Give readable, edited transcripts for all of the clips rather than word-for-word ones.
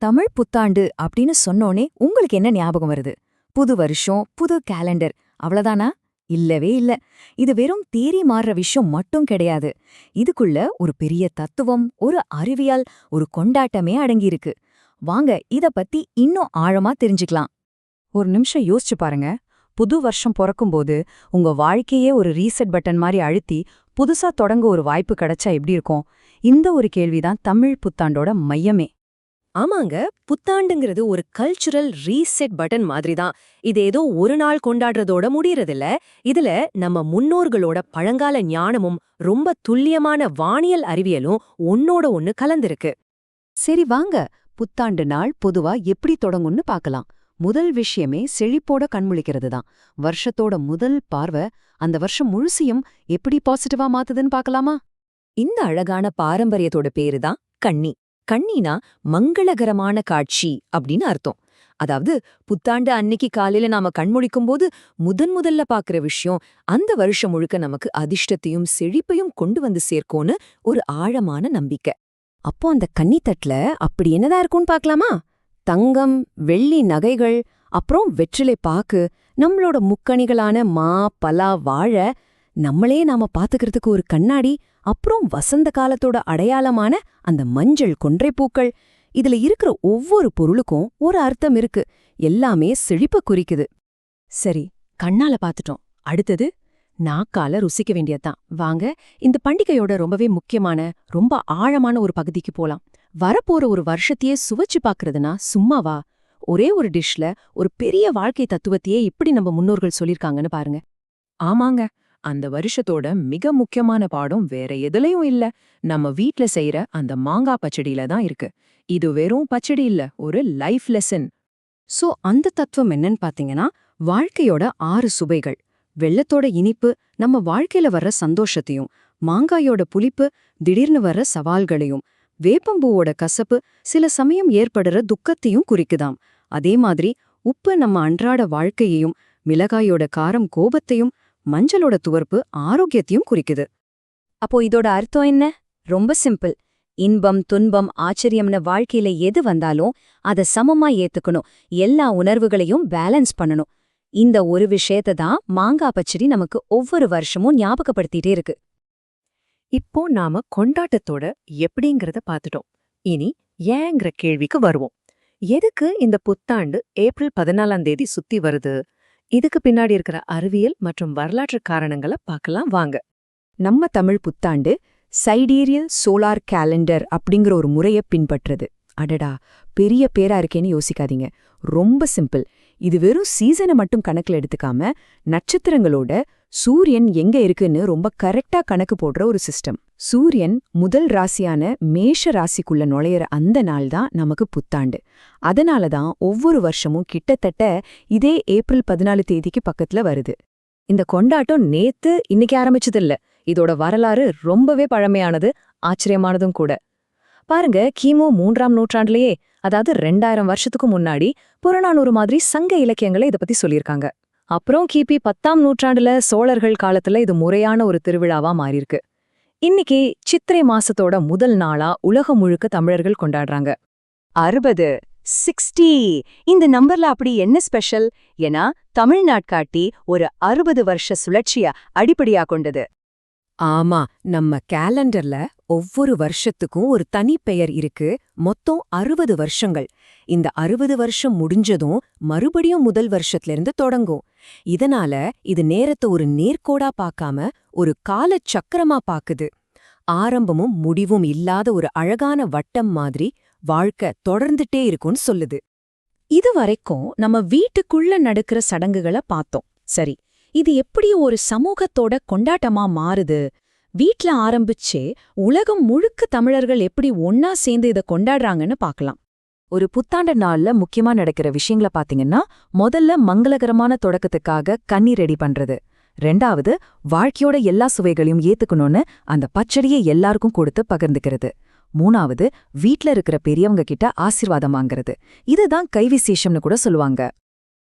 தமிழ் புத்தாண்டு அப்படின்னு சொன்னோனே உங்களுக்கு என்ன ஞாபகம் வருது? புது வருஷம், புது கேலண்டர் அவ்வளவுதானா? இல்லவே இல்ல. இது வெறும் தேறி மாறுற விஷயம் மட்டும் கிடையாது. இதுக்குள்ள ஒரு பெரிய தத்துவம், ஒரு அறிவியல், ஒரு கொண்டாட்டமே அடங்கியிருக்கு. வாங்க இத பத்தி இன்னும் ஆழமா தெரிஞ்சுக்கலாம். ஒரு நிமிஷம் யோசிச்சு பாருங்க. புது வருஷம் பொறக்கும்போது உங்க வாழ்க்கையே ஒரு ரீசெட் பட்டன் மாதிரி அழுத்தி புதுசா தொடங்க ஒரு வாய்ப்பு கிடைச்சா எப்படி இருக்கும்? இந்த ஒரு கேள்விதான் தமிழ் புத்தாண்டோட மையமே. ஆமாங்க, புத்தாண்டுங்கிறது ஒரு கல்ச்சுரல் ரீசெட் பட்டன் மாதிரி தான். இது ஏதோ ஒரு நாள் கொண்டாடுறதோட முடியறதில்ல. இதுல நம்ம முன்னோர்களோட பழங்கால ஞானமும் ரொம்ப துல்லியமான வானியல் அறிவியலும் ஒன்னோட ஒன்னு கலந்திருக்கு. சரி வாங்க, புத்தாண்டு நாள் பொதுவா எப்படி தொடங்கும்னு பார்க்கலாம். முதல் விஷயமே செழிப்போட கண்முழிக்கிறது தான். வருஷத்தோட முதல் பார்வை அந்த வருஷம் முழுசையும் எப்படி பாசிட்டிவா மாத்துதுன்னு பார்க்கலாமா? இந்த அழகான பாரம்பரியத்தோட பேரு தான் கன்னி. கன்னினா மங்களகரமான காட்சி அப்படின்னு அர்த்தம். அதாவது புத்தாண்டு அன்னைக்கு காலையில நாம கண்முழிக்கும்போது முதல்ல பாக்குற விஷயம் அந்த வருஷம் முழுக்க நமக்கு அதிர்ஷ்டத்தையும் செழிப்பையும் கொண்டு வந்து சேர்க்கும்னு ஒரு ஆழமான நம்பிக்கை. அப்போ அந்த கன்னித்தட்டுல அப்படி என்னதான் இருக்கும்னு பார்க்கலாமா? தங்கம், வெள்ளி நகைகள், அப்புறம் வெற்றிலை பாக்கு, நம்மளோட முக்கணிகளான மா, பலா, வாழை, நம்மளே நாம பாத்துக்கிறதுக்கு ஒரு கண்ணாடி, அப்புறம் வசந்த காலத்தோட அடையாளமான அந்த மஞ்சள் கொன்றைப்பூக்கள். இதுல இருக்கிற ஒவ்வொரு பொருளுக்கும் ஒரு அர்த்தம் இருக்கு. எல்லாமே செழிப்ப குறிக்குது. சரி, கண்ணால பாத்துட்டோம். அடுத்தது நாக்கால ருசிக்க வேண்டியதுதான். வாங்க இந்த பண்டிகையோட ரொம்பவே முக்கியமான, ரொம்ப ஆழமான ஒரு பகுதிக்கு போலாம். வரப்போற ஒரு வருஷத்தையே சுவைச்சு பாக்குறதுனா சும்மாவா? ஒரே ஒரு டிஷ்ல ஒரு பெரிய வாழ்க்கை தத்துவத்தையே இப்படி நம்ம முன்னோர்கள் சொல்லிருக்காங்கன்னு பாருங்க. ஆமாங்க, அந்த வருஷத்தோட மிக முக்கியமான பாடம் வேற எதுலயும் இல்ல, நம்ம வீட்ல செய்யற அந்த மாங்காய் பச்சடியில தான் இருக்கு. இது வெறும் பச்சடி இல்ல, ஒரு லைஃப் லெசன். சோ அந்த தத்துவம் என்னன்னு பாத்தீங்கன்னா, வாழ்க்கையோட 6 சுவைகள். வெள்ளத்தோட இனிப்பு நம்ம வாழ்க்கையில வர்ற சந்தோஷத்தையும், மாங்காயோட புளிப்பு திடீர்னு வர்ற சவால்களையும், வேப்பம்பூவோட கசப்பு சில சமயம் ஏற்படுற துக்கத்தையும் குறிக்குதாம். அதே மாதிரி உப்பு நம்ம அன்றாட வாழ்க்கையையும், மிளகாயோட காரம் கோபத்தையும், மஞ்சளோட துவர்ப்பு ஆரோக்கியத்தையும் குறிக்குது. அப்போ இதோட அர்த்தம் என்ன? ரொம்ப சிம்பிள். இன்பம், துன்பம், ஆச்சரியம்னு வாழ்க்கையில எது வந்தாலும் அதை சமமா ஏத்துக்கணும். எல்லா உணர்வுகளையும் பேலன்ஸ் பண்ணணும். இந்த ஒரு விஷயத்தை தான் மாங்காய் பச்சடி நமக்கு ஒவ்வொரு வருஷமும் ஞாபகப்படுத்திட்டே இருக்கு. இப்போ நாம கொண்டாட்டத்தோட எப்படிங்கறத பாத்துட்டோம். இனி ஏங்கிற கேள்விக்கு வருவோம். எதுக்கு இந்த புத்தாண்டு ஏப்ரல் 14 சுத்தி வருது? இதுக்கு பின்னாடி இருக்கிற அறிவியல் மற்றும் வரலாற்று காரணங்களை பார்க்கலாம் வாங்க. நம்ம தமிழ் புத்தாண்டு சைடீரியல் சோலார் கேலண்டர் அப்படிங்கிற ஒரு முறையை பின்பற்றுது. அடடா, பெரிய பேரா இருக்கேன்னு யோசிக்காதீங்க. ரொம்ப சிம்பிள். இது வெறும் சீசனை மட்டும் கணக்குல எடுத்துக்காம நட்சத்திரங்களோட சூரியன் எங்க இருக்குன்னு ரொம்ப கரெக்டா கணக்கு போடுற ஒரு சிஸ்டம். சூரியன் முதல் ராசியான மேஷ ராசிக்குள்ள நுழையிற அந்த நாள் தான் நமக்கு புத்தாண்டு. அதனாலதான் ஒவ்வொரு வருஷமும் கிட்டத்தட்ட இதே ஏப்ரல் 14 பக்கத்துல வருது. இந்த கொண்டாட்டம் நேத்து இன்னைக்கு ஆரம்பிச்சதில்ல. இதோட வரலாறு ரொம்பவே பழமையானது, ஆச்சரியமானதும் கூட. பாருங்க, கிமு 3ஆம் நூற்றாண்டுலயே, அதாவது 2000 வருஷத்துக்கு முன்னாடி புறநானூறு மாதிரி சங்க இலக்கியங்களை இத பத்தி சொல்லியிருக்காங்க. அப்புறம் கிபி 10ஆம் நூற்றாண்டுல சோழர்கள் காலத்துல இது முறையான ஒரு திருவிழாவா மாறியிருக்கு. இன்னைக்கு சித்திரை மாசத்தோட முதல் நாளா உலகம் முழுக்க தமிழர்கள் கொண்டாடுறாங்க. 60, 60 இந்த நம்பர்ல அப்படி என்ன ஸ்பெஷல்? ஏன்னா தமிழ்நாட்காட்டி ஒரு 60 வருஷ சுழற்சிய அடிப்படையா கொண்டது. ஆமா, நம்ம கேலண்டர்ல ஒவ்வொரு வருஷத்துக்கும் ஒரு தனி பெயர் இருக்கு. மொத்தம் 60 வருஷங்கள். இந்த 60 வருஷம் முடிஞ்சதும் மறுபடியும் முதல் வருஷத்துல இருந்து தொடங்கும். இதனால இது நேரத்தை ஒரு நேர்கோடா பார்க்காம ஒரு காலச் சக்கரமா பாக்குது. ஆரம்பமும் முடிவும் இல்லாத ஒரு அழகான வட்டம் மாதிரி வாழ்க்கை தொடர்ந்துட்டே இருக்கும்னு சொல்லுது. இது வரைக்கும் நம்ம வீட்டுக்குள்ள நடக்கிற சடங்குகளை பார்த்தோம். சரி, இது எப்படி ஒரு சமூகத்தோட கொண்டாட்டமா மாறுது? வீட்ல ஆரம்பிச்சே உலகம் முழுக்க தமிழர்கள் எப்படி ஒன்னா சேர்ந்து இதை கொண்டாடுறாங்கன்னு பார்க்கலாம். ஒரு புத்தாண்டு நாள்ல முக்கியமா நடக்கிற விஷயங்களை பாத்தீங்கன்னா, முதல்ல மங்களகரமான தொடக்கத்துக்காக கன்னி ரெடி பண்றது. 2வது, வாழ்க்கையோட எல்லா சுவைகளையும் ஏத்துக்கணும்னு அந்த பச்சடியை எல்லாருக்கும் கொடுத்து பகிர்ந்துக்கிறது. 3வது, வீட்ல இருக்கிற பெரியவங்க கிட்ட ஆசீர்வாதம் வாங்குறது. இதுதான் கைவிசேஷம்னு கூட சொல்லுவாங்க.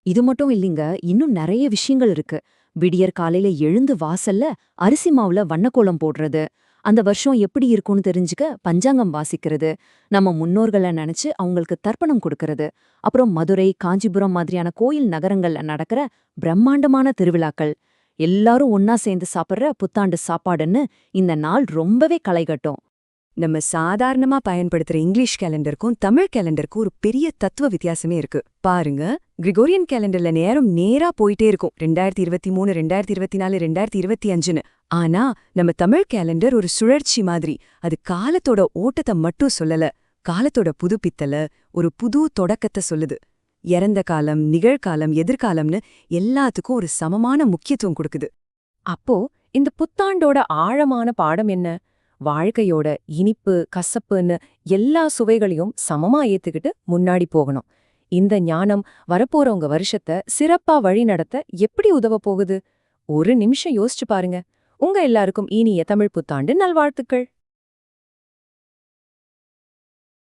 இது மட்டும் இல்லைங்க, இன்னும் நிறைய விஷயங்கள் இருக்கு. விடியற் காலையில எழுந்து வாசல்ல அரிசி மாவுல வண்ணக்கோலம் போடுறது, அந்த வருஷம் எப்படி இருக்கும்னு தெரிஞ்சுக்க பஞ்சாங்கம் வாசிக்கிறது, நம்ம முன்னோர்களை நினைச்சு அவங்களுக்கு தர்ப்பணம் கொடுக்கறது, அப்புறம் மதுரை, காஞ்சிபுரம் மாதிரியான கோயில் நகரங்கள்ல நடக்கிற பிரம்மாண்டமான திருவிழாக்கள், எல்லாரும் ஒன்னா சேர்ந்து சாப்பிடுற புத்தாண்டு சாப்பாடுன்னு இந்த நாள் ரொம்பவே களைகட்டும். நம்ம சாதாரணமா பயன்படுத்துற இங்கிலீஷ் கேலண்டருக்கும் தமிழ் கேலண்டருக்கும் ஒரு பெரிய தத்துவ வித்தியாசமே இருக்கு. பாருங்க, கிரிகோரியன் கேலண்டர்ல நேரம் நேரா போயிட்டே இருக்கும், 2023, 2024, 2025ன்னு. ஆனா நம்ம தமிழ் கேலண்டர் ஒரு சுழற்சி மாதிரி. அது காலத்தோட ஓட்டத்தை மட்டும் சொல்லல, காலத்தோட புதுப்பித்தல, ஒரு புது தொடக்கத்தை சொல்லுது. இறந்த காலம், நிகழ்காலம், எதிர்காலம்னு எல்லாத்துக்கும் ஒரு சமமான முக்கியத்துவம் கொடுக்குது. அப்போ இந்த புத்தாண்டோட ஆழமான பாடம் என்ன? வாழ்க்கையோட இனிப்பு, கசப்புன்னு எல்லா சுவைகளையும் சமமா ஏத்துக்கிட்டு முன்னாடி போகணும். இந்த ஞானம் வரப்போறவங்க வருஷத்தை சிறப்பா வழிநடத்த எப்படி உதவ போகுது? ஒரு நிமிஷம் யோசிச்சு பாருங்க. உங்க எல்லாருக்கும் இனிய தமிழ் புத்தாண்டு நல்வாழ்த்துக்கள்.